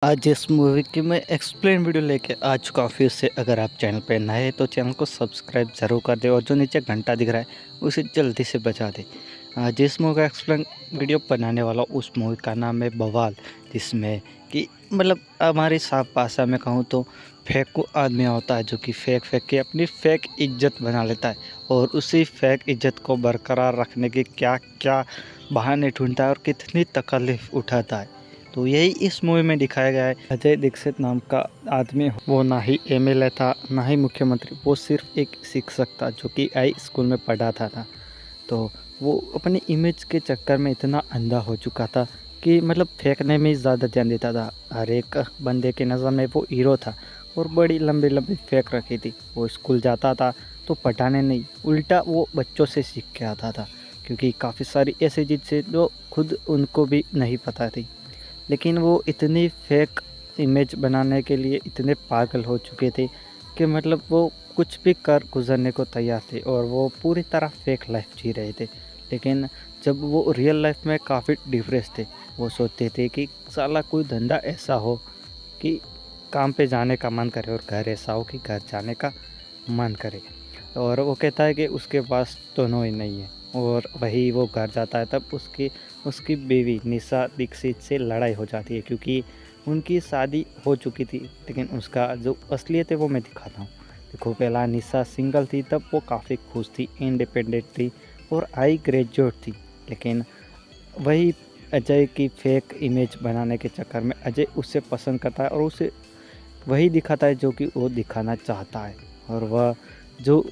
आज इस मूवी की मैं एक्सप्लेन वीडियो लेके आ चुका हूँ फिर से। अगर आप चैनल पे नए हैं तो चैनल को सब्सक्राइब ज़रूर कर दें और जो नीचे घंटा दिख रहा है उसे जल्दी से बजा दें। जिस मूवी का एक्सप्लेन वीडियो बनाने वाला उस मूवी का नाम है बवाल, जिसमें कि मतलब हमारी साफ भाषा में कहूँ तो फेंकू आदमी होता है जो कि फेंक फेंक के अपनी फेक इज्जत बना लेता है और उसी फेक इज्जत को बरकरार रखने के क्या क्या बहाने ढूंढता है और कितनी तकलीफ उठाता है। तो यही इस मूवी में दिखाया गया है। अजय दीक्षित नाम का आदमी, वो ना ही एमएलए था ना ही मुख्यमंत्री, वो सिर्फ एक शिक्षक था जो कि हाई स्कूल में पढ़ाता था। तो वो अपनी इमेज के चक्कर में इतना अंधा हो चुका था कि मतलब फेंकने में ही ज़्यादा ध्यान देता था। हर एक बंदे की नज़र में वो हीरो था और बड़ी लंबी लंबी फेंक रखी थी। वो स्कूल जाता था तो पढ़ाने नहीं, उल्टा वो बच्चों से सीख के आता था, क्योंकि काफ़ी सारी ऐसी चीज़ें जो खुद उनको भी नहीं पता थी। लेकिन वो इतनी फेक इमेज बनाने के लिए इतने पागल हो चुके थे कि मतलब वो कुछ भी कर गुजरने को तैयार थे और वो पूरी तरह फेक लाइफ जी रहे थे। लेकिन जब वो रियल लाइफ में काफ़ी डिप्रेस थे, वो सोचते थे कि साला कोई धंधा ऐसा हो कि काम पे जाने का मन करे और घर ऐसा हो कि घर जाने का मन करे। और वो कहता है कि उसके पास दोनों ही नहीं है और वही वो घर जाता है तब उसकी उसकी बीवी निशा दीक्षित से लड़ाई हो जाती है, क्योंकि उनकी शादी हो चुकी थी। लेकिन उसका जो असलियत है वो मैं दिखाता हूँ। देखो, पहला निशा सिंगल थी तब वो काफ़ी खुश थी, इंडिपेंडेंट थी और हाई ग्रेजुएट थी। लेकिन वही अजय की फेक इमेज बनाने के चक्कर में अजय उससे पसंद करता है और उसे वही दिखाता है जो कि वो दिखाना चाहता है। और वह जो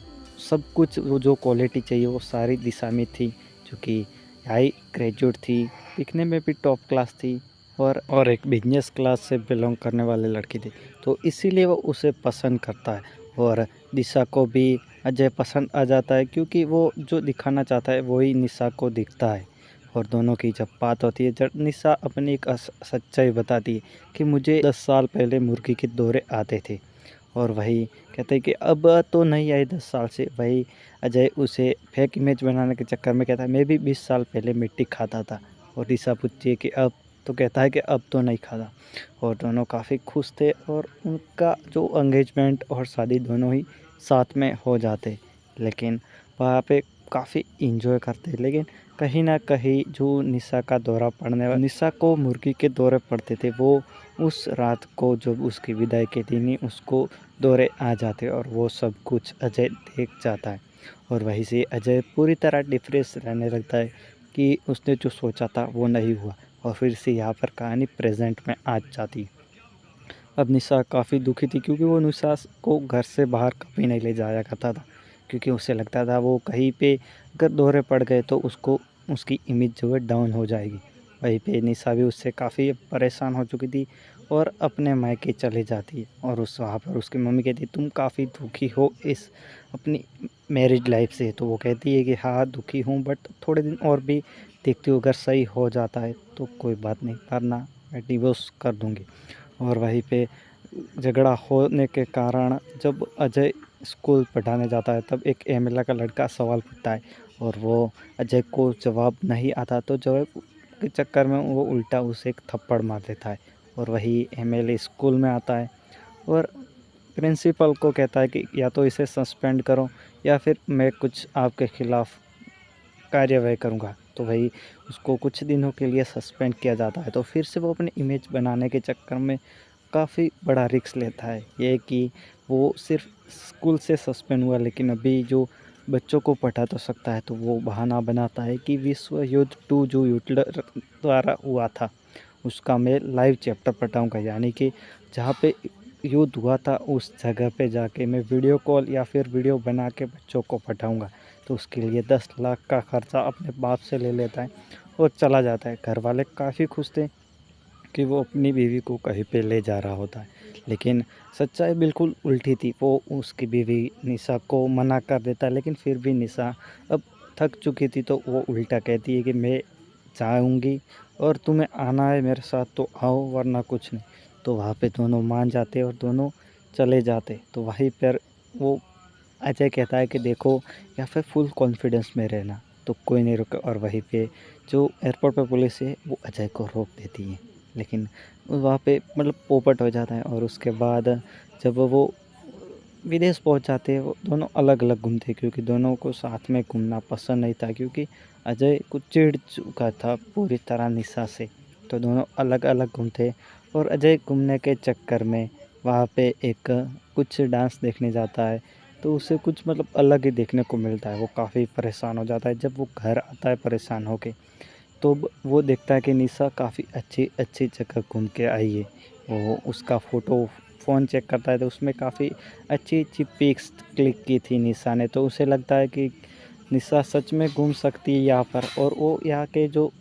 सब कुछ, वो जो क्वालिटी चाहिए वो सारी दिशा में थी, जो कि हाई ग्रेजुएट थी, दिखने में भी टॉप क्लास थी और एक बिजनेस क्लास से बिलोंग करने वाले लड़की थी। तो इसीलिए वो उसे पसंद करता है और दिशा को भी अजय पसंद आ जाता है, क्योंकि वो जो दिखाना चाहता है वही निशा को दिखता है। और दोनों की जब बात होती है, जब निशा अपनी एक सच्चाई बताती है कि मुझे 10 साल पहले मुर्गी के दौरे आते थे, और वही कहते हैं कि अब तो नहीं आई 10 साल से। वही अजय उसे फेक इमेज बनाने के चक्कर में कहता है मैं भी 20 साल पहले मिट्टी खाता था। और दिशा पूछती है कि अब, तो कहता है कि अब तो नहीं खाता। और दोनों काफ़ी खुश थे और उनका जो एंगेजमेंट और शादी दोनों ही साथ में हो जाते। लेकिन वहाँ पे काफ़ी इंजॉय करते। लेकिन कहीं ना कहीं जो निशा का दौरा पड़ने वाला, निशा को मुर्गी के दौरे पड़ते थे, वो उस रात को जब उसकी विदाई के दिन ही उसको दौरे आ जाते और वो सब कुछ अजय देख जाता है। और वहीं से अजय पूरी तरह डिप्रेस रहने लगता है कि उसने जो सोचा था वो नहीं हुआ। और फिर से यहाँ पर कहानी प्रेजेंट में आ जाती है। अब निशा काफ़ी दुखी थी, क्योंकि वो निशा को घर से बाहर कभी नहीं ले जाया करता था, क्योंकि उसे लगता था वो कहीं पे अगर दौरे पड़ गए तो उसको उसकी इमेज जो है डाउन हो जाएगी। वहीं पे निशा भी उससे काफ़ी परेशान हो चुकी थी और अपने मायके चले जाती है। और उस वहाँ पर उसकी मम्मी कहती है तुम काफ़ी दुखी हो इस अपनी मैरिज लाइफ से। तो वो कहती है कि हाँ दुखी हूँ, बट थोड़े दिन और भी देखती हूँ, अगर सही हो जाता है तो कोई बात नहीं, वरना मैं डिवोर्स कर दूँगी। और वहीं पे झगड़ा होने के कारण जब अजय स्कूल पढ़ाने जाता है तब एक एमएलए का लड़का सवाल पूछता है और वो अजय को जवाब नहीं आता, तो जवाब के चक्कर में वो उल्टा उसे एक थप्पड़ मार देता है। और वही एमएलए स्कूल में आता है और प्रिंसिपल को कहता है कि या तो इसे सस्पेंड करो या फिर मैं कुछ आपके खिलाफ़ कार्यवाही करूँगा। तो वही उसको कुछ दिनों के लिए सस्पेंड किया जाता है। तो फिर से वो अपनी इमेज बनाने के चक्कर में काफ़ी बड़ा रिस्क लेता है। ये कि वो सिर्फ स्कूल से सस्पेंड हुआ, लेकिन अभी जो बच्चों को पढ़ा तो सकता है, तो वो बहाना बनाता है कि विश्व युद्ध 2 जो हिटलर द्वारा हुआ था उसका मैं लाइव चैप्टर पढ़ाऊँगा। यानी कि जहाँ पे युद्ध हुआ था उस जगह पे जाके मैं वीडियो कॉल या फिर वीडियो बना के बच्चों को पढ़ाऊँगा। तो उसके लिए 10 लाख का खर्चा अपने बाप से ले लेता है और चला जाता है। घर वाले काफ़ी खुश थे कि वो अपनी बीवी को कहीं पे ले जा रहा होता है। लेकिन सच्चाई बिल्कुल उल्टी थी। वो उसकी बीवी निशा को मना कर देता है, लेकिन फिर भी निशा अब थक चुकी थी, तो वो उल्टा कहती है कि मैं जाऊँगी और तुम्हें आना है मेरे साथ तो आओ, वरना कुछ नहीं। तो वहाँ पे दोनों मान जाते और दोनों चले जाते। तो वहीं पर वो अजय कहता है कि देखो, या फिर फुल कॉन्फिडेंस में रहना, तो कोई नहीं रुका। और वहीं पे जो एयरपोर्ट पे पुलिस है वो अजय को रोक देती है। लेकिन वहाँ पे मतलब पोपट हो जाता है। और उसके बाद जब वो विदेश पहुँच जाते हैं, वो दोनों अलग-अलग घूमते हैं क्योंकि दोनों को साथ में घूमना पसंद नहीं था, क्योंकि अजय कुछ चिढ़ चुका था पूरी तरह निशा से। तो दोनों अलग-अलग घूमते हैं और अजय घूमने के चक्कर में वहाँ पे एक कुछ डांस देखने जाता है, तो उसे कुछ मतलब अलग ही देखने को मिलता है। वो काफ़ी परेशान हो जाता है। जब वो घर आता है परेशान होके, तो वो देखता है कि निशा काफ़ी अच्छी-अच्छी जगह घूम के आई है। वो उसका फ़ोटो फ़ोन चेक करता है तो उसमें काफ़ी अच्छी-अच्छी पिक्स क्लिक की थी निशा ने, तो उसे लगता है कि निशा सच में घूम सकती है यहाँ पर, और वो यहाँ के जो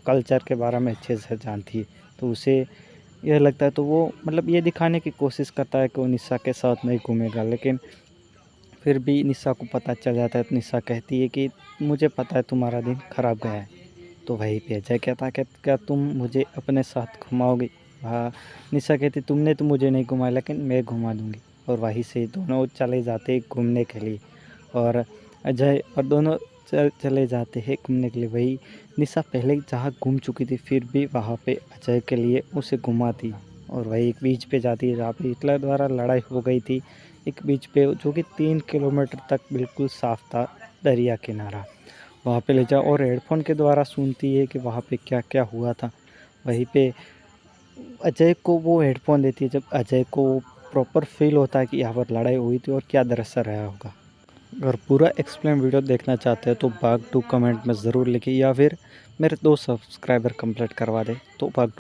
कल्चर के बारे में अच्छे से जानती है। तो उसे यह लगता है, तो वो मतलब ये दिखाने की कोशिश करता है कि वो निशा के साथ नहीं घूमेगा, लेकिन फिर भी निशा को पता चल जाता है। तो निशा कहती है कि मुझे पता है तुम्हारा दिन खराब गया है। तो वहीं पे अजय कहता है कि क्या तुम मुझे अपने साथ घुमाओगे? हाँ, निशा कहती तुमने तो मुझे नहीं घुमाया, लेकिन मैं घुमा दूँगी। और वहीं से दोनों चले जाते हैं घूमने के लिए, और अजय और दोनों चले जाते हैं घूमने के लिए। वही निशा पहले जहाँ घूम चुकी थी, फिर भी वहाँ पे अजय के लिए उसे घुमाती, और वही एक बीच पे जाती है जहाँ पे हिटलर द्वारा लड़ाई हो गई थी। एक बीच पे जो कि 3 किलोमीटर तक बिल्कुल साफ था, दरिया किनारा। वहाँ पे ले जाओ और हेडफ़ोन के द्वारा सुनती है कि वहाँ पे क्या-क्या हुआ था। वहीं पे अजय को वो हेडफ़ोन देती है, जब अजय को प्रॉपर फ़ील होता है कि यहाँ पर लड़ाई हुई थी और क्या दृश्य रहा होगा। अगर पूरा एक्सप्लेन वीडियो देखना चाहते हैं तो भाग 2 कमेंट में ज़रूर लिखिए, या फिर मेरे 2 सब्सक्राइबर कंप्लीट करवा दें तो भाग